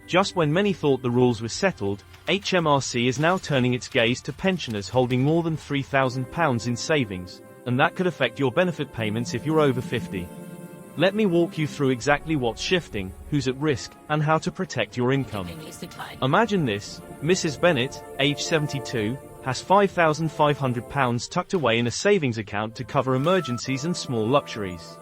Just when many thought the rules were settled, HMRC is now turning its gaze to pensioners holding more than £3,000 in savings, and that could affect your benefit payments if you're over 50. Let me walk you through exactly what's shifting, who's at risk, and how to protect your income. Imagine this: Mrs. Bennett, age 72, has £5,500 tucked away in a savings account to cover emergencies and small luxuries.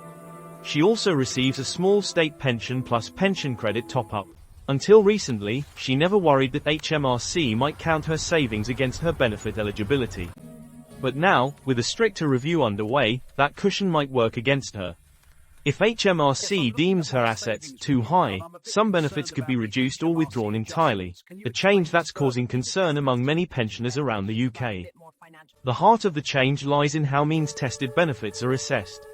She also receives a small state pension plus pension credit top-up. Until recently, she never worried that HMRC might count her savings against her benefit eligibility. But now, with a stricter review underway, that cushion might work against her. If HMRC deems her assets too high, some benefits could be reduced or withdrawn entirely, a change that's causing concern among many pensioners around the UK. The heart of the change lies in how means-tested benefits are assessed.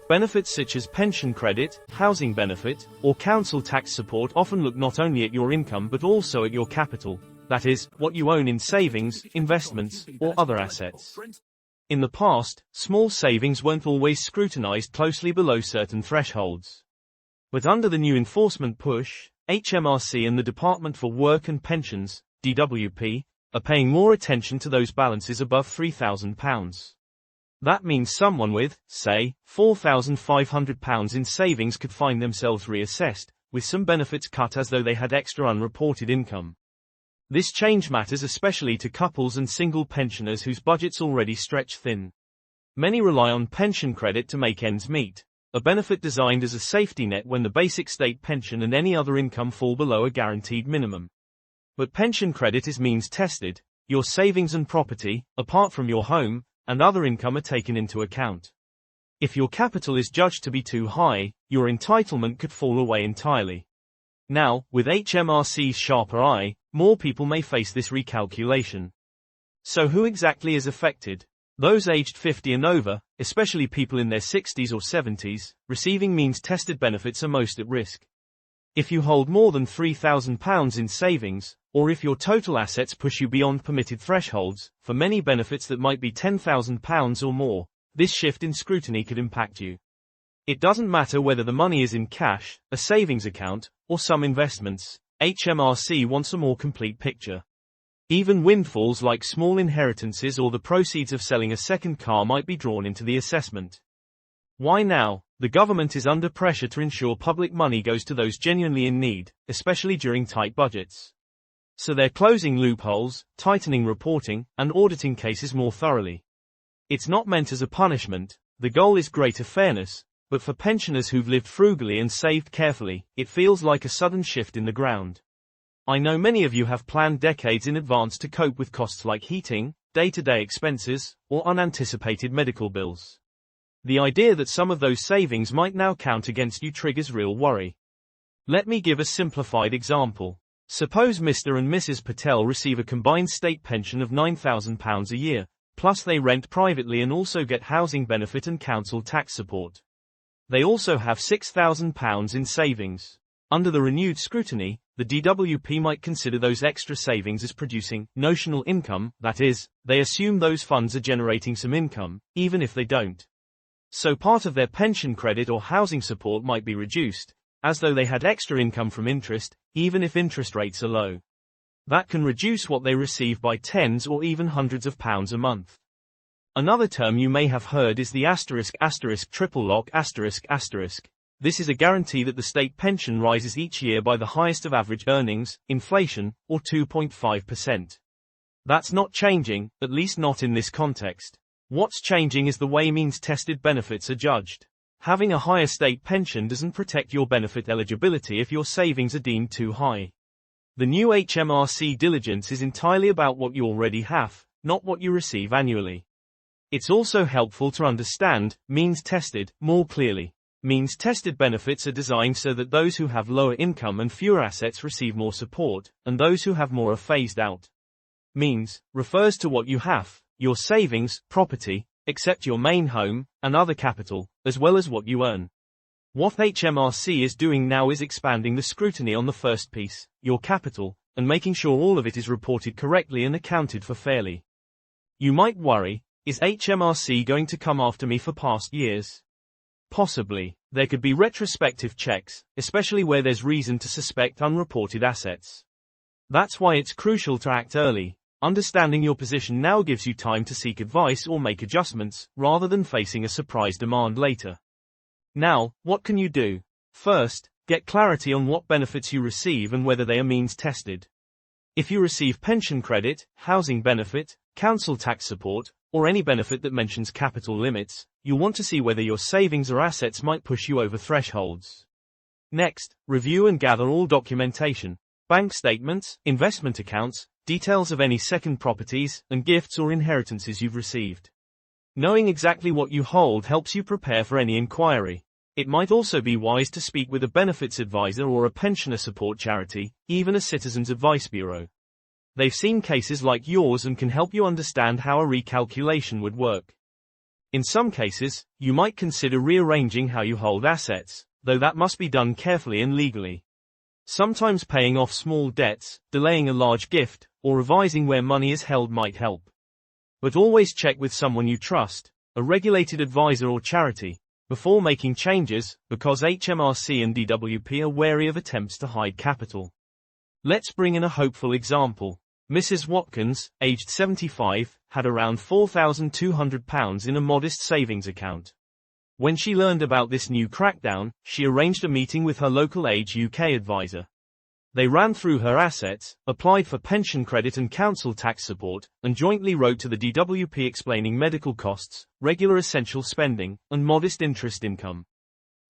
Benefits such as pension credit, housing benefit, or council tax support often look not only at your income but also at your capital, that is, what you own in savings, investments, or other assets. In the past, small savings weren't always scrutinized closely below certain thresholds. But under the new enforcement push, HMRC and the Department for Work and Pensions, DWP, are paying more attention to those balances above £3,000. That means someone with, say, £4,500 in savings could find themselves reassessed, with some benefits cut as though they had extra unreported income. This change matters especially to couples and single pensioners whose budgets already stretch thin. Many rely on pension credit to make ends meet, a benefit designed as a safety net when the basic state pension and any other income fall below a guaranteed minimum. But pension credit is means tested. Your savings and property, apart from your home, and other income are taken into account. If your capital is judged to be too high, your entitlement could fall away entirely. Now, with HMRC's sharper eye, more people may face this recalculation. So who exactly is affected? Those aged 50 and over, especially people in their 60s or 70s, receiving means-tested benefits are most at risk. If you hold more than £3,000 in savings, or if your total assets push you beyond permitted thresholds, for many benefits that might be £10,000 or more, this shift in scrutiny could impact you. It doesn't matter whether the money is in cash, a savings account, or some investments, HMRC wants a more complete picture. Even windfalls like small inheritances or the proceeds of selling a second car might be drawn into the assessment. Why now? The government is under pressure to ensure public money goes to those genuinely in need, especially during tight budgets. So they're closing loopholes, tightening reporting, and auditing cases more thoroughly. It's not meant as a punishment, the goal is greater fairness, but for pensioners who've lived frugally and saved carefully, it feels like a sudden shift in the ground. I know many of you have planned decades in advance to cope with costs like heating, day-to-day expenses, or unanticipated medical bills. The idea that some of those savings might now count against you triggers real worry. Let me give a simplified example. Suppose Mr. and Mrs. Patel receive a combined state pension of £9,000 a year, plus they rent privately and also get housing benefit and council tax support. They also have £6,000 in savings. Under the renewed scrutiny, the DWP might consider those extra savings as producing notional income, that is, they assume those funds are generating some income, even if they don't. So part of their pension credit or housing support might be reduced, as though they had extra income from interest, even if interest rates are low. That can reduce what they receive by tens or even hundreds of pounds a month. Another term you may have heard is the triple lock ***. This is a guarantee that the state pension rises each year by the highest of average earnings, inflation, or 2.5%. That's not changing, at least not in this context. What's changing is the way means-tested benefits are judged. Having a higher state pension doesn't protect your benefit eligibility if your savings are deemed too high. The new HMRC diligence is entirely about what you already have, not what you receive annually. It's also helpful to understand means-tested more clearly. Means-tested benefits are designed so that those who have lower income and fewer assets receive more support, and those who have more are phased out. Means refers to what you have, your savings, property, except your main home, and other capital, as well as what you earn. What HMRC is doing now is expanding the scrutiny on the first piece, your capital, and making sure all of it is reported correctly and accounted for fairly. You might worry, is HMRC going to come after me for past years? Possibly. There could be retrospective checks, especially where there's reason to suspect unreported assets. That's why it's crucial to act early. Understanding your position now gives you time to seek advice or make adjustments, rather than facing a surprise demand later. Now, what can you do? First, get clarity on what benefits you receive and whether they are means tested. If you receive pension credit, housing benefit, council tax support, or any benefit that mentions capital limits, you'll want to see whether your savings or assets might push you over thresholds. Next, review and gather all documentation. Bank statements, investment accounts, details of any second properties, and gifts or inheritances you've received. Knowing exactly what you hold helps you prepare for any inquiry. It might also be wise to speak with a benefits advisor or a pensioner support charity, even a citizens advice bureau. They've seen cases like yours and can help you understand how a recalculation would work. In some cases, you might consider rearranging how you hold assets, though that must be done carefully and legally. Sometimes paying off small debts, delaying a large gift, or revising where money is held might help. But always check with someone you trust, a regulated advisor or charity, before making changes, because HMRC and DWP are wary of attempts to hide capital. Let's bring in a hopeful example. Mrs. Watkins, aged 75, had around £4,200 in a modest savings account. When she learned about this new crackdown, she arranged a meeting with her local Age UK advisor. They ran through her assets, applied for pension credit and council tax support, and jointly wrote to the DWP explaining medical costs, regular essential spending, and modest interest income.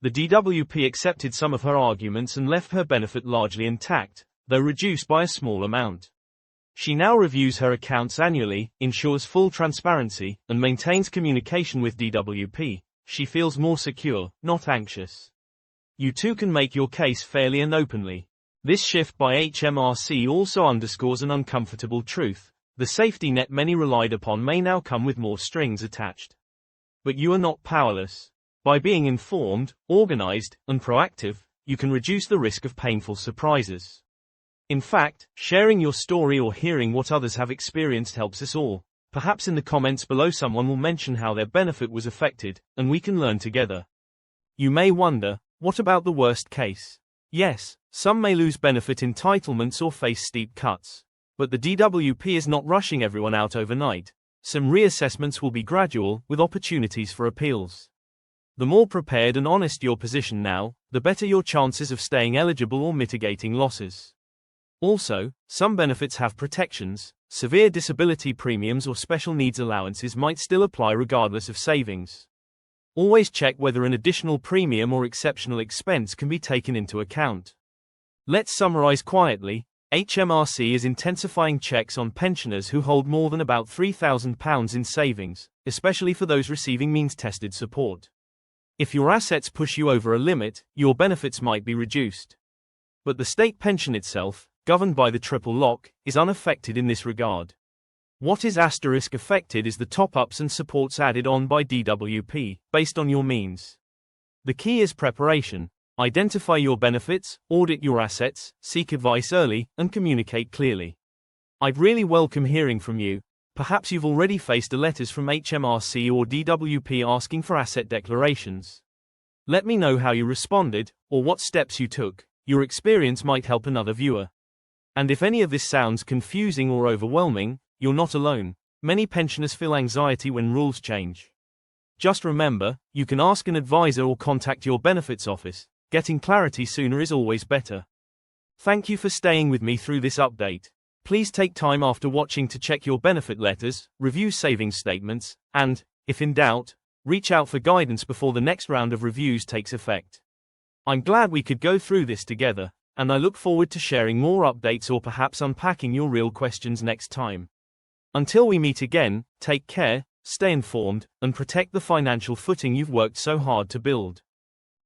The DWP accepted some of her arguments and left her benefit largely intact, though reduced by a small amount. She now reviews her accounts annually, ensures full transparency, and maintains communication with DWP. She feels more secure, not anxious. You too can make your case fairly and openly. This shift by HMRC also underscores an uncomfortable truth. The safety net many relied upon may now come with more strings attached. But you are not powerless. By being informed, organized, and proactive, you can reduce the risk of painful surprises. In fact, sharing your story or hearing what others have experienced helps us all. Perhaps in the comments below someone will mention how their benefit was affected, and we can learn together. You may wonder, what about the worst case? Yes, some may lose benefit entitlements or face steep cuts. But the DWP is not rushing everyone out overnight. Some reassessments will be gradual, with opportunities for appeals. The more prepared and honest your position now, the better your chances of staying eligible or mitigating losses. Also, some benefits have protections. Severe disability premiums or special needs allowances might still apply regardless of savings. Always check whether an additional premium or exceptional expense can be taken into account. Let's summarize quietly. HMRC is intensifying checks on pensioners who hold more than about £3,000 in savings, especially for those receiving means-tested support. If your assets push you over a limit, your benefits might be reduced. But the state pension itself, governed by the triple lock, is unaffected in this regard. What is affected is the top-ups and supports added on by DWP, based on your means. The key is preparation. Identify your benefits, audit your assets, seek advice early, and communicate clearly. I'd really welcome hearing from you. Perhaps you've already faced letters from HMRC or DWP asking for asset declarations. Let me know how you responded, or what steps you took. Your experience might help another viewer. And if any of this sounds confusing or overwhelming, you're not alone. Many pensioners feel anxiety when rules change. Just remember, you can ask an advisor or contact your benefits office. Getting clarity sooner is always better. Thank you for staying with me through this update. Please take time after watching to check your benefit letters, review savings statements, and, if in doubt, reach out for guidance before the next round of reviews takes effect. I'm glad we could go through this together, and I look forward to sharing more updates or perhaps unpacking your real questions next time. Until we meet again, take care, stay informed, and protect the financial footing you've worked so hard to build.